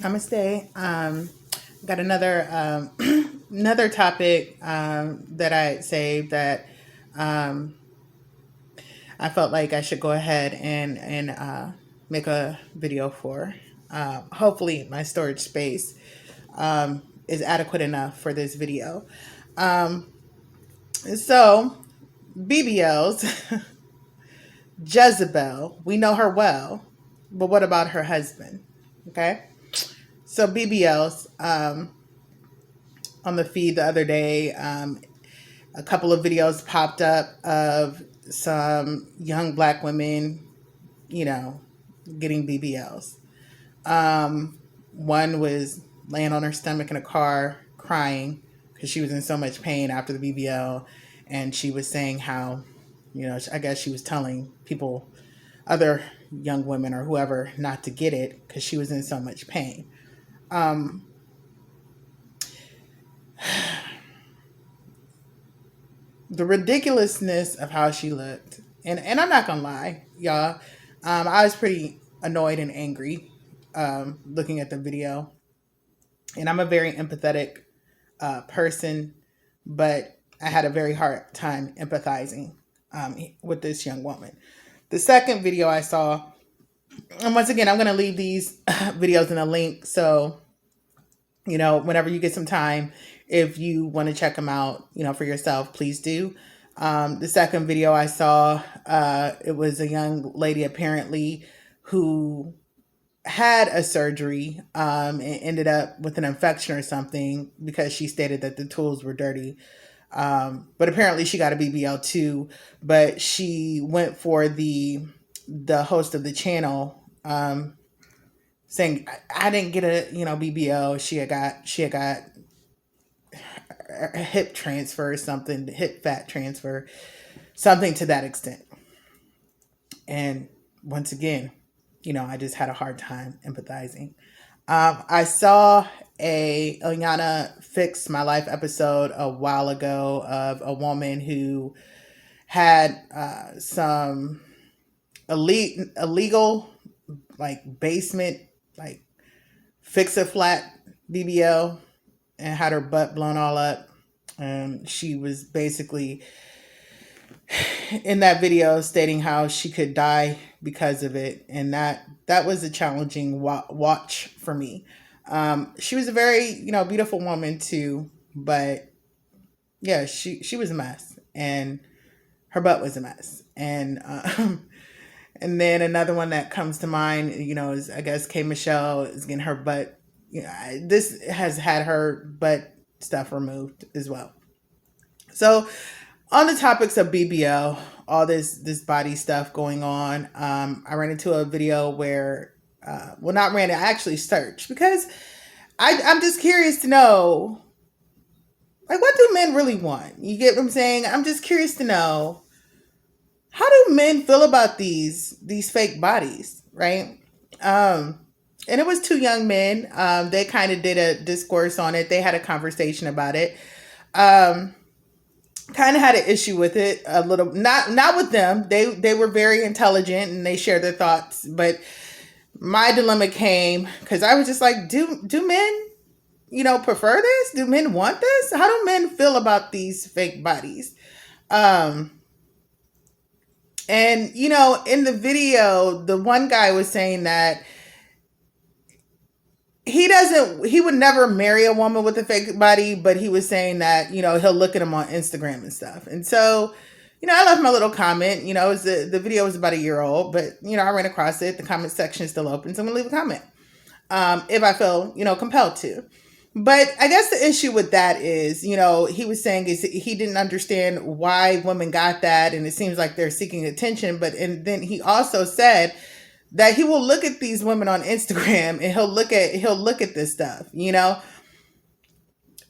Namaste. Got another another topic that I saved that um, I felt like I should go ahead and make a video for. Hopefully, my storage space is adequate enough for this video. Um, so, BBLs, Jezebel, we know her well, but what about her husband? Okay, so BBLs. On the feed the other day, a couple of videos popped up of some young black women, you know, getting BBLs. One was laying on her stomach in a car crying because she was in so much pain after the BBL. And she was saying how, I guess she was telling people, other young women or whoever, not to get it because she was in so much pain. Um, the ridiculousness of how she looked. And I'm not gonna lie, y'all. I was pretty annoyed and angry looking at the video. And I'm a very empathetic person, but I had a very hard time empathizing with this young woman. The second video I saw, and once again, I'm going to leave these videos in a link. So, whenever you get some time, if you want to check them out, for yourself, please do. The second video I saw, it was a young lady apparently who had a surgery and ended up with an infection or something because she stated that the tools were dirty. But apparently she got a BBL too, but she went for the host of the channel saying I didn't get a BBL. She had got a hip transfer or something, hip fat transfer, something to that extent. And once again, I just had a hard time empathizing. I saw a Ilyana Fix My Life episode a while ago of a woman who had some illegal, like, basement, like, fix a flat BBL and had her butt blown all up. And she was basically in that video stating how she could die because of it, and that was a challenging watch for me. She was a very beautiful woman too, but yeah, she was a mess, and her butt was a mess, and and then another one that comes to mind, is, I guess, K Michelle is getting her butt. This has had her butt stuff removed as well. So, on the topics of BBL, all this body stuff going on, I ran into a video where, well, not ran it, I actually searched because I'm just curious to know, like, what do men really want? You get what I'm saying? I'm just curious to know, how do men feel about these fake bodies, right? And it was two young men. They kind of did a discourse on it. They had a conversation about it. Um, Kind of had an issue with it a little, not with them. They were very intelligent and they shared their thoughts, but my dilemma came because I was just like, do men prefer this? Do men want this? How do men feel about these fake bodies? um and in the video, the one guy was saying that he would never marry a woman with a fake body, but he was saying that he'll look at them on Instagram and stuff. And so I left my little comment. The video was about a year old, but I ran across it. The comment section is still open, so I'm gonna leave a comment if I feel compelled to. But I guess the issue with that is, he was saying is he didn't understand why women got that, and it seems like they're seeking attention. And then he also said that he will look at these women on Instagram and he'll look at this stuff, And I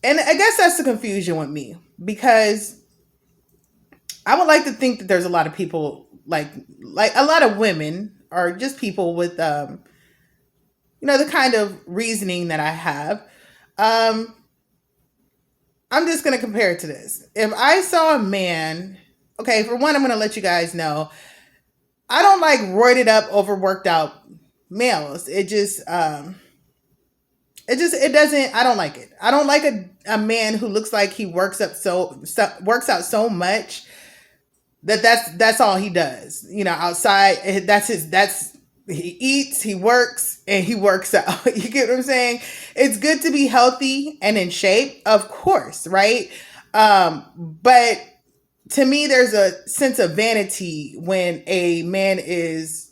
guess that's the confusion with me, because I would like to think that there's a lot of people, like a lot of women, or just people with the kind of reasoning that I have. Um I'm just going to compare it to this. If I saw a man, okay, for one, I'm going to let you guys know, I don't like roided up, overworked out males. It just, it doesn't, I don't like it. I don't like a man who looks like he works out so much that's all he does. You know, outside, that's he eats, he works, and he works out. You get what I'm saying? It's good to be healthy and in shape, of course, right? But to me, there's a sense of vanity when a man is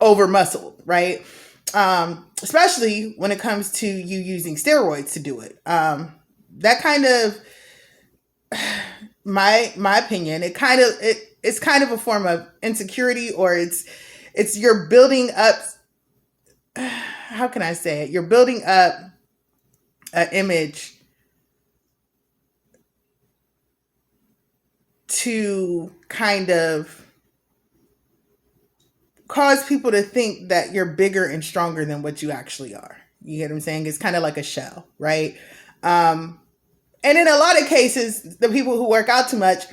over muscled, right? Especially when it comes to you using steroids to do it. That kind of, my opinion, it's kind of a form of insecurity, or it's you're building up. How can I say it? You're building up an image to kind of cause people to think that you're bigger and stronger than what you actually are. You get what I'm saying? It's kind of like a shell, right? And in a lot of cases, the people who work out too much,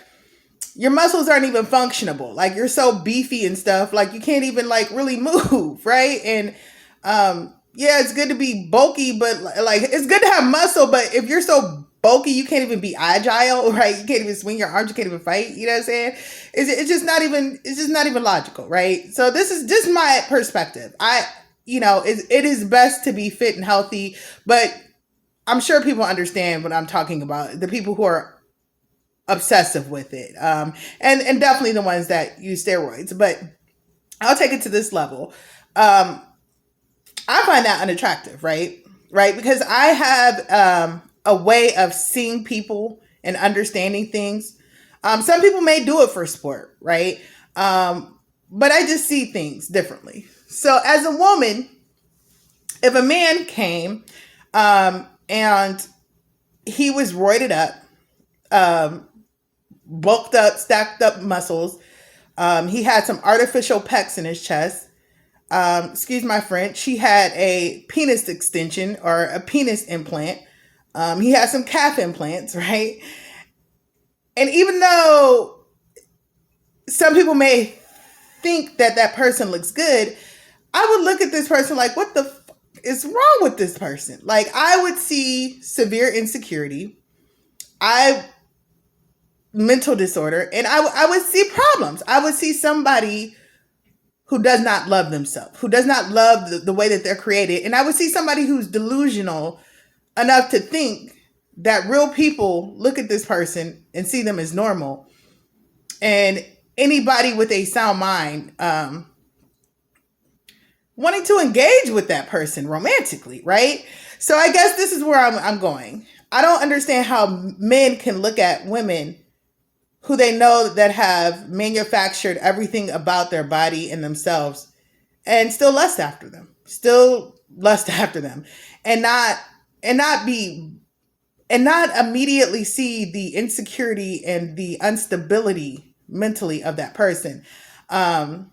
your muscles aren't even functionable. Like, you're so beefy and stuff, like you can't even like really move, right? And yeah, it's good to be bulky, but like it's good to have muscle, but if you're so bulky, you can't even be agile, right? You can't even swing your arms, you can't even fight. You know what I'm saying? It's just not even logical, right? So this is just my perspective. It is best to be fit and healthy, but I'm sure people understand what I'm talking about. The people who are obsessive with it, and definitely the ones that use steroids. But I'll take it to this level. I find that unattractive, right? Right, because I have a way of seeing people and understanding things. Some people may do it for sport, right? But I just see things differently. So as a woman, if a man came and he was roided up, bulked up, stacked up muscles, he had some artificial pecs in his chest. Excuse my French. He had a penis extension or a penis implant. He had some calf implants, right? And even though some people may think that that person looks good, I would look at this person like, what the fuck is wrong with this person? Like, I would see severe insecurity, mental disorder, and I would see problems. I would see somebody who does not love themselves, who does not love the way that they're created. And I would see somebody who's delusional enough to think that real people look at this person and see them as normal. And anybody with a sound mind wanting to engage with that person romantically, right? So I guess this is where I'm going. I don't understand how men can look at women who they know that have manufactured everything about their body and themselves and still lust after them, and not immediately see the insecurity and the instability mentally of that person, that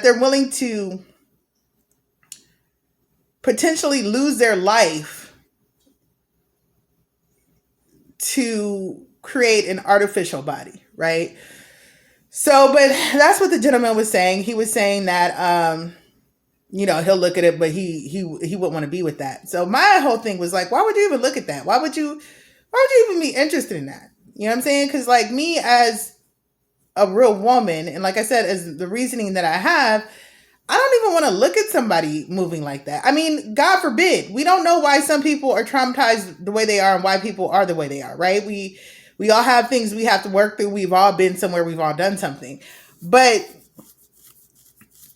they're willing to potentially lose their life to create an artificial body, right? So, but that's what the gentleman was saying. He was saying that, he'll look at it, but he wouldn't want to be with that. So my whole thing was like, why would you even look at that? Why would you even be interested in that? You know what I'm saying? Because like me as a real woman, and like I said, as the reasoning that I have, I don't even want to look at somebody moving like that. I mean, God forbid. We don't know why some people are traumatized the way they are and why people are the way they are, right? We all have things we have to work through. We've all been somewhere. We've all done something. But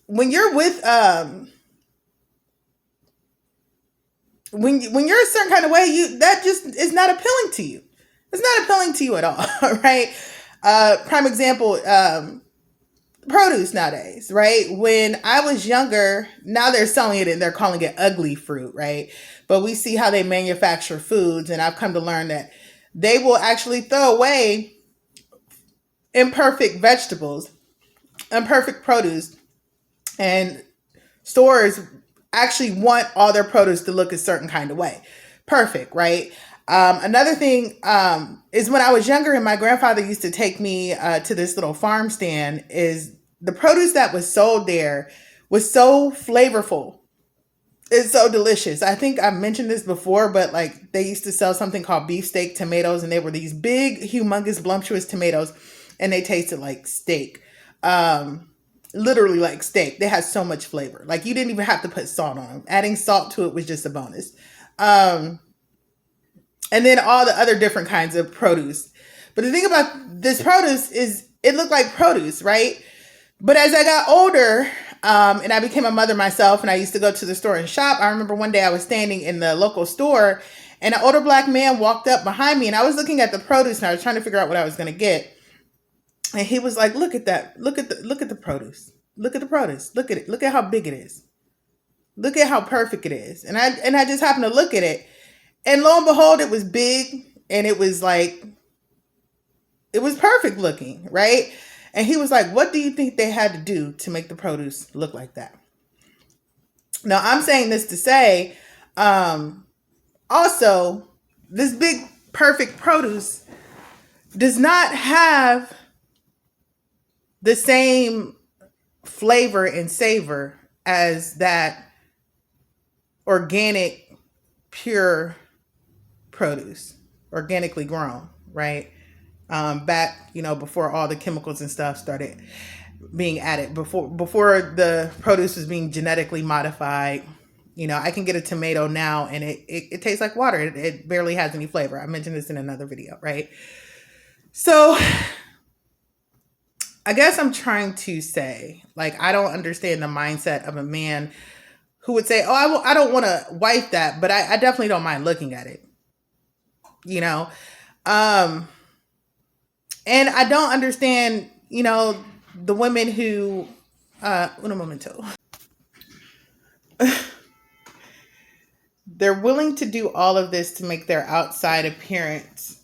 when you're with, when you're a certain kind of way, that just is not appealing to you. It's not appealing to you at all, right? Prime example, produce nowadays, right? When I was younger, now they're selling it and they're calling it ugly fruit, right? But we see how they manufacture foods, and I've come to learn that they will actually throw away imperfect vegetables, imperfect produce, and stores actually want all their produce to look a certain kind of way. Perfect, right? Another thing is when I was younger and my grandfather used to take me to this little farm stand, is the produce that was sold there was so flavorful It's so delicious. I think I mentioned this before, but like they used to sell something called beefsteak tomatoes, and they were these big, humongous, voluptuous tomatoes, and they tasted like steak. Um, Literally like steak. They had so much flavor. Like you didn't even have to put salt on them. Adding salt to it was just a bonus. Um, and then all the other different kinds of produce. But the thing about this produce is it looked like produce, right? But as I got older, and I became a mother myself, and I used to go to the store and shop, I remember one day I was standing in the local store, and an older black man walked up behind me, and I was looking at the produce, and I was trying to figure out what I was going to get. And he was like, "Look at that! Look at the produce! Look at the produce! Look at it! Look at how big it is! Look at how perfect it is!" And I just happened to look at it, and lo and behold, it was big, and it was like it was perfect looking, right? And he was like, "What do you think they had to do to make the produce look like that?" Now, I'm saying this to say, also, this big, perfect produce does not have the same flavor and savor as that organic, pure produce, organically grown, right? Back, before all the chemicals and stuff started being added, before the produce was being genetically modified. I can get a tomato now and it tastes like water. It barely has any flavor. I mentioned this in another video, right? So I guess I'm trying to say, like, I don't understand the mindset of a man who would say, "Oh, I don't want to wife that, but I definitely don't mind looking at it." You know, um, and I don't understand, the women who, un momento, they're willing to do all of this to make their outside appearance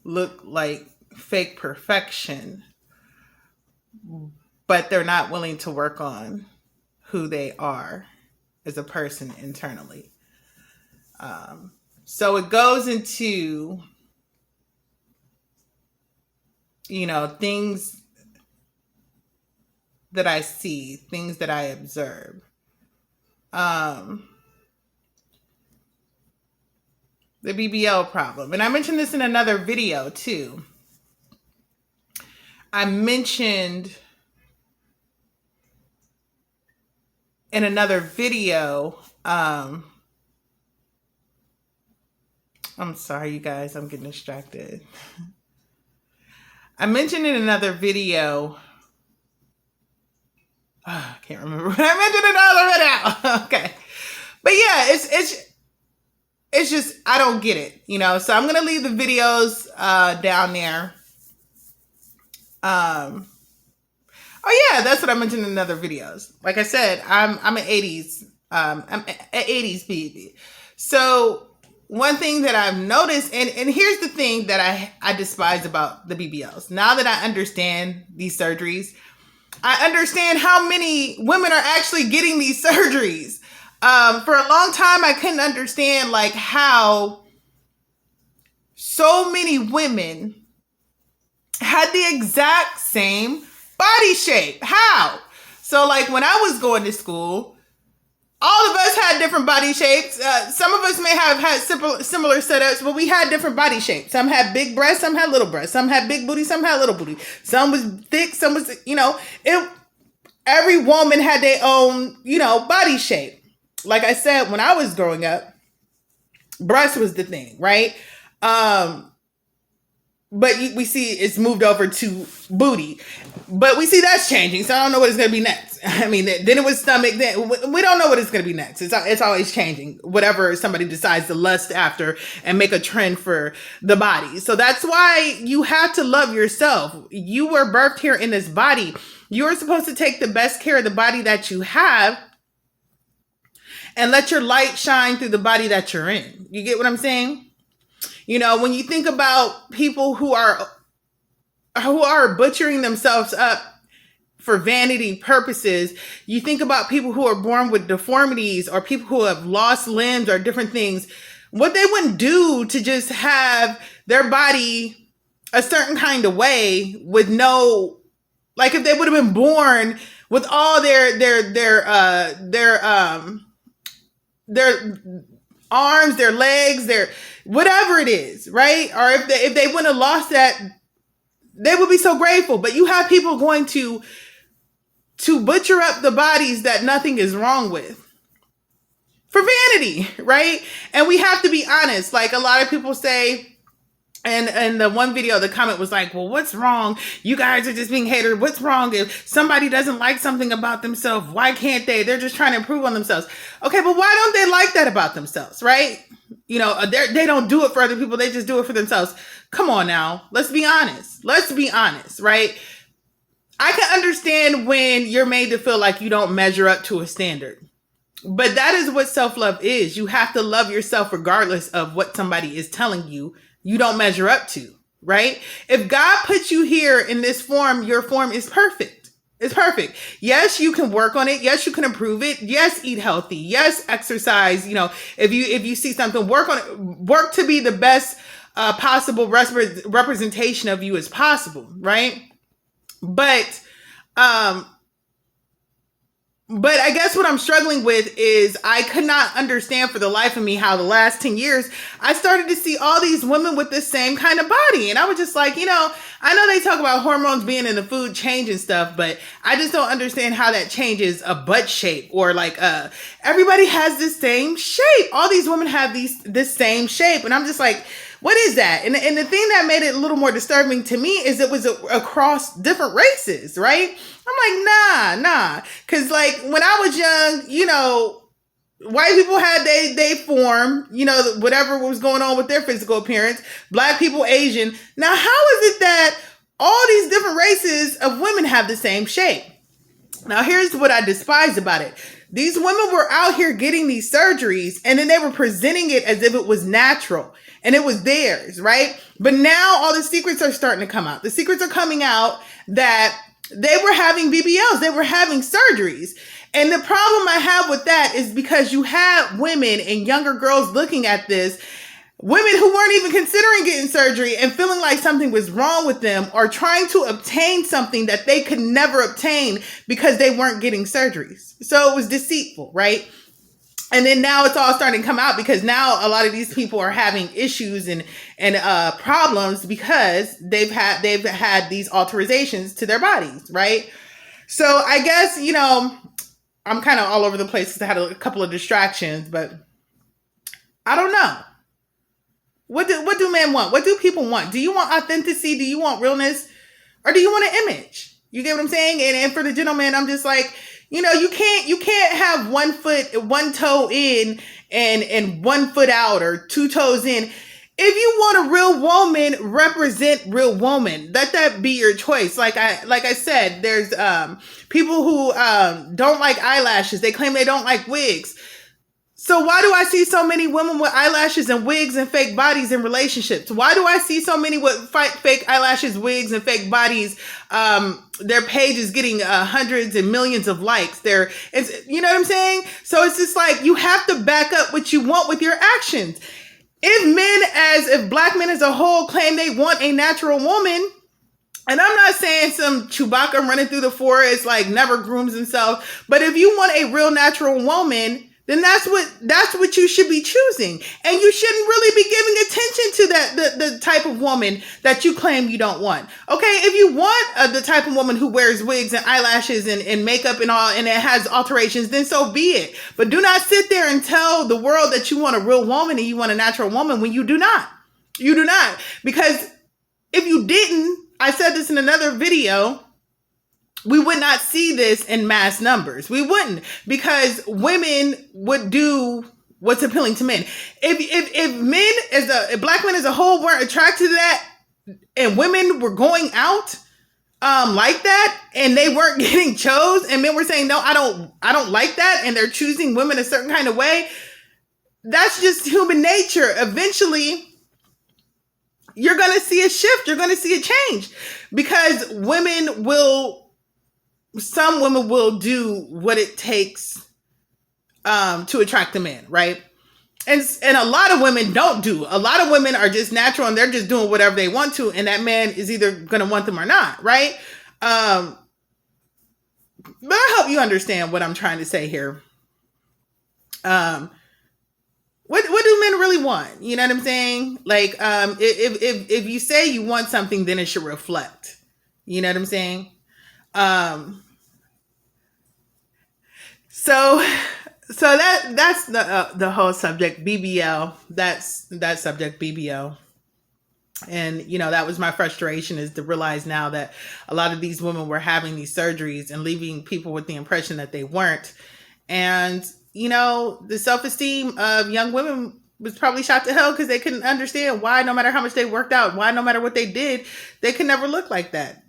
look like fake perfection, but they're not willing to work on who they are as a person internally. So it goes into, things that I see, things that I observe. The BBL problem. And I mentioned this in another video too. I mentioned in another video, I'm sorry, you guys, I'm getting distracted. I mentioned in another video, I can't remember what I mentioned another video. Okay. But yeah, it's just, I don't get it, so I'm going to leave the videos down there. Oh yeah, that's what I mentioned in other videos. Like I said, I'm an 80s, I'm an 80s baby. So one thing that I've noticed, and here's the thing that I despise about the BBLs. Now that I understand these surgeries, I understand how many women are actually getting these surgeries. For a long time, I couldn't understand like how so many women had the exact same body shape. How? So like when I was going to school, all of us had different body shapes. Some of us may have had similar setups, but we had different body shapes. Some had big breasts, some had little breasts. Some had big booty, some had little booty. Some was thick, some was, every woman had their own, body shape. Like I said, when I was growing up, breast was the thing, right? But we see it's moved over to booty. But we see that's changing, so I don't know what it's going to be next. I mean, then it was stomach. Then we don't know what it's going to be next. It's always changing. Whatever somebody decides to lust after and make a trend for the body. So that's why you have to love yourself. You were birthed here in this body. You're supposed to take the best care of the body that you have and let your light shine through the body that you're in. You get what I'm saying? When you think about people who are butchering themselves up for vanity purposes, you think about people who are born with deformities or people who have lost limbs or different things, what they wouldn't do to just have their body a certain kind of way with no, like if they would have been born with all their their arms, their legs, their whatever it is, right? Or if they wouldn't have lost that, they would be so grateful. But you have people going to butcher up the bodies that nothing is wrong with for vanity, right? And we have to be honest. Like a lot of people say, and the one video, the comment was like, well, what's wrong? You guys are just being haters. What's wrong if somebody doesn't like something about themselves? Why can't they? They're just trying to improve on themselves. Okay, but why don't they like that about themselves, right? You know, they don't do it for other people. They just do it for themselves. Come on now. Let's be honest. Let's be honest, right? I can understand when you're made to feel like you don't measure up to a standard. But that is what self-love is. You have to love yourself regardless of what somebody is telling you you don't measure up to, right? If God put you here in this form, your form is perfect. It's perfect. Yes, you can work on it. Yes, you can improve it. Yes, eat healthy. Yes, exercise. You know, if you see something, work on it. Work to be the best possible representation of you as possible, right? But I guess what I'm struggling with is I could not understand for the life of me how the last 10 years I started to see all these women with the same kind of body. And I was just like, you know, I know they talk about hormones being in the food changing stuff, but I just don't understand how that changes a butt shape or like everybody has the same shape. All these women have this same shape. And I'm just like, what is that? And the thing that made it a little more disturbing to me is it was across different races, right? I'm like, nah. Cause like when I was young, you know, white people had they form, you know, whatever was going on with their physical appearance. Black people, Asian. Now, how is it that all these different races of women have the same shape? Now, here's what I despise about it. These women were out here getting these surgeries and then they were presenting it as if it was natural and it was theirs, right? But now all the secrets are starting to come out. The secrets are coming out that they were having BBLs, they were having surgeries. And the problem I have with that is because you have women and younger girls looking at this, women who weren't even considering getting surgery and feeling like something was wrong with them or trying to obtain something that they could never obtain because they weren't getting surgeries. So it was deceitful, right? And then now it's all starting to come out because now a lot of these people are having issues and problems because they've had these alterations to their bodies, right? So I guess, you know, I'm kind of all over the place because I had a couple of distractions, but I don't know. What do men want? What do people want? Do you want authenticity? Do you want realness? Or do you want an image? You get what I'm saying? And for the gentleman, I'm just like, you know, you can't have 1 toe in and 1 foot out or 2 toes in. If you want a real woman, represent real woman. Let that be your choice. Like I said, there's people who don't like eyelashes. They claim they don't like wigs. So why do I see so many women with eyelashes and wigs and fake bodies in relationships? Why do I see so many with fake eyelashes, wigs, and fake bodies? Their page is getting hundreds and millions of likes. You know what I'm saying? So it's just like you have to back up what you want with your actions. If black men as a whole claim they want a natural woman, and I'm not saying some Chewbacca running through the forest like never grooms himself, but if you want a real natural woman, then that's what you should be choosing. And you shouldn't really be giving attention to the type of woman that you claim you don't want. Okay, if you want the type of woman who wears wigs and eyelashes and makeup and all, and it has alterations, then so be it. But do not sit there and tell the world that you want a real woman and you want a natural woman when you do not. You do not. Because if you didn't, I said this in another video, we would not see this in mass numbers. We wouldn't, because women would do what's appealing to men. If men if black men as a whole weren't attracted to that, and women were going out like that, and they weren't getting chose, and men were saying, no, I don't like that, and they're choosing women a certain kind of way, that's just human nature. Eventually, you're going to see a shift. You're going to see a change, because some women will do what it takes to attract a man, right? And a lot of women don't do. A lot of women are just natural and they're just doing whatever they want to, and that man is either going to want them or not, right? But I hope you understand what I'm trying to say here. what do men really want? You know what I'm saying? Like, if you say you want something, then it should reflect. You know what I'm saying? Um, so that's the whole subject BBL. That's that subject BBL. And that was my frustration, is to realize now that a lot of these women were having these surgeries and leaving people with the impression that they weren't. And the self-esteem of young women was probably shot to hell, because they couldn't understand why, no matter how much they worked out, why no matter what they did, they could never look like that.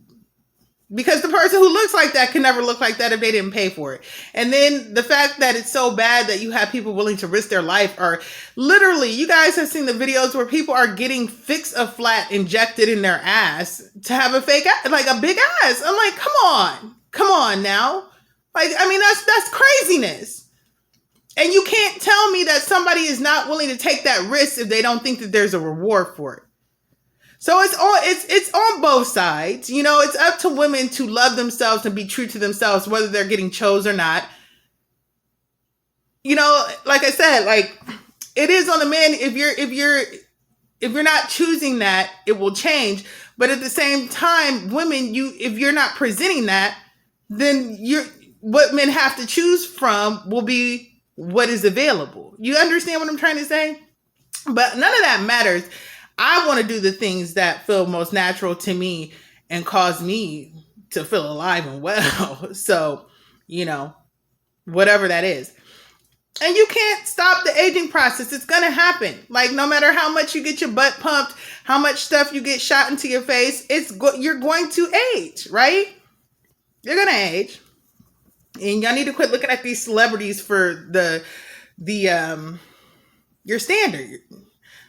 Because the person who looks like that can never look like that if they didn't pay for it. And then the fact that it's so bad that you have people willing to risk their life, or literally, you guys have seen the videos where people are getting Fix-A-Flat injected in their ass to have a fake ass, like a big ass. I'm like, come on now. Like, I mean, that's craziness. And you can't tell me that somebody is not willing to take that risk if they don't think that there's a reward for it. So it's on both sides. It's up to women to love themselves and be true to themselves, whether they're getting chose or not. Like I said, like, it is on the man. If you're not choosing that, it will change. But at the same time, women, if you're not presenting that, then what men have to choose from will be what is available. You understand what I'm trying to say? But none of that matters. I want to do the things that feel most natural to me and cause me to feel alive and well. So, whatever that is. And you can't stop the aging process. It's going to happen. Like, no matter how much you get your butt pumped, how much stuff you get shot into your face, you're going to age, right? You're going to age. And y'all need to quit looking at these celebrities for your standard.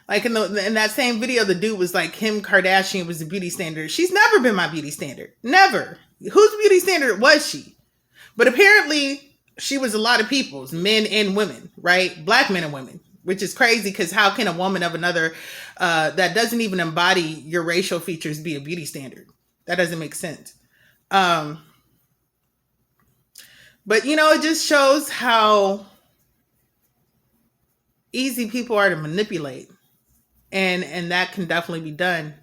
Like in that same video, the dude was like, Kim Kardashian was the beauty standard. She's never been my beauty standard. Never. Whose beauty standard was she? But apparently she was a lot of people's, men and women, right? Black men and women, which is crazy, because how can a woman of another that doesn't even embody your racial features be a beauty standard? That doesn't make sense. But it just shows how easy people are to manipulate. And that can definitely be done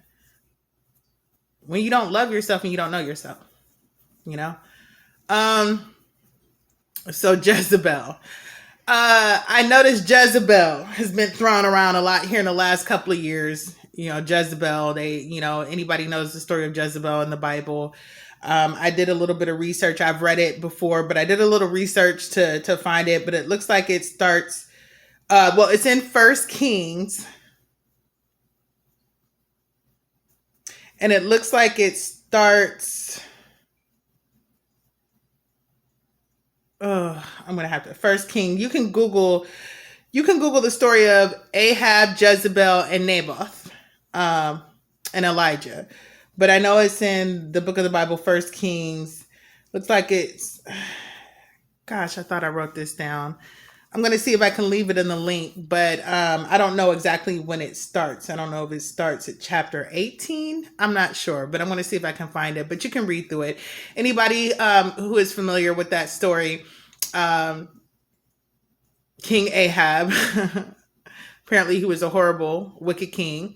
when you don't love yourself and you don't know yourself, So Jezebel. I noticed Jezebel has been thrown around a lot here in the last couple of years. Jezebel, anybody knows the story of Jezebel in the Bible. I did a little bit of research. I've read it before, but I did a little research to find it. But it looks like it starts, it's in 1 Kings. And it looks like it starts. I'm gonna have to 1 King. You can Google the story of Ahab, Jezebel, and Naboth, and Elijah. But I know it's in the book of the Bible, 1 Kings. Looks like it's. Gosh, I thought I wrote this down. I'm going to see if I can leave it in the link, but I don't know exactly when it starts. I don't know if it starts at chapter 18. I'm not sure, but I'm going to see if I can find it. But you can read through it. Anybody who is familiar with that story, King Ahab, apparently he was a horrible, wicked king,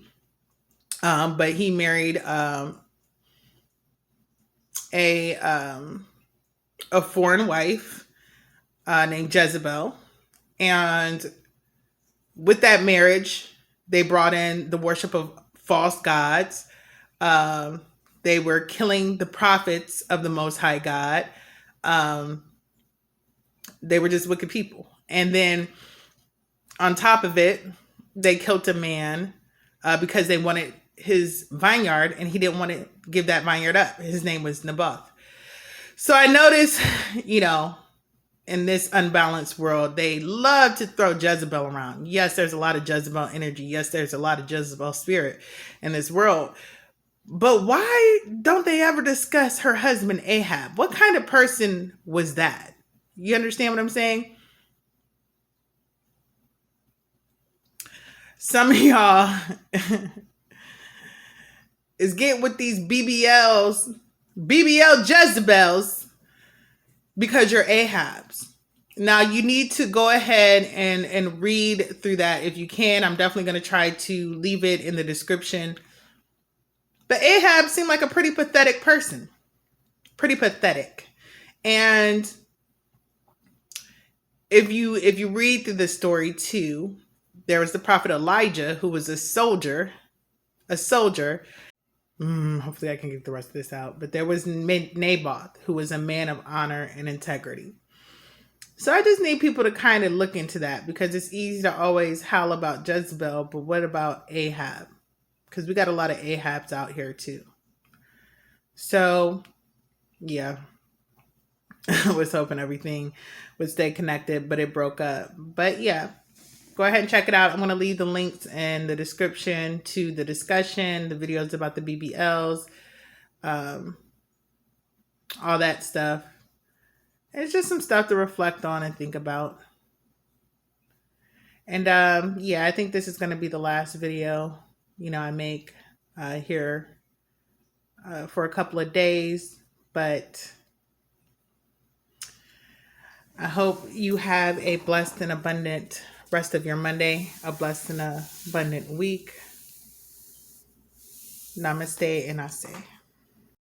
but he married a foreign wife named Jezebel. And with that marriage, they brought in the worship of false gods. They were killing the prophets of the Most High God. They were just wicked people. And then on top of it, they killed a man because they wanted his vineyard, and he didn't want to give that vineyard up. His name was Naboth. So I noticed, in this unbalanced world, they love to throw Jezebel around. Yes, there's a lot of Jezebel energy. Yes, there's a lot of Jezebel spirit in this world. But why don't they ever discuss her husband, Ahab? What kind of person was that? You understand what I'm saying? Some of y'all is getting with these BBL Jezebels because you're Ahabs. Now you need to go ahead and read through that if you can. I'm definitely going to try to leave it in the description. But Ahab seemed like a pretty pathetic person. Pretty pathetic. And if you read through the story too, there was the prophet Elijah who was a soldier. Hopefully I can get the rest of this out. But there was Naboth, who was a man of honor and integrity. So I just need people to kind of look into that, because it's easy to always howl about Jezebel, but what about Ahab? Because we got a lot of Ahabs out here too. So yeah, I was hoping everything would stay connected, but it broke up. But yeah, go ahead and check it out. I'm going to leave the links in the description to the discussion, the videos about the BBLs, all that stuff. It's just some stuff to reflect on and think about. And yeah, I think this is going to be the last video, I make here for a couple of days. But I hope you have a blessed and abundant rest of your Monday, a blessed and abundant week. Namaste and Ase.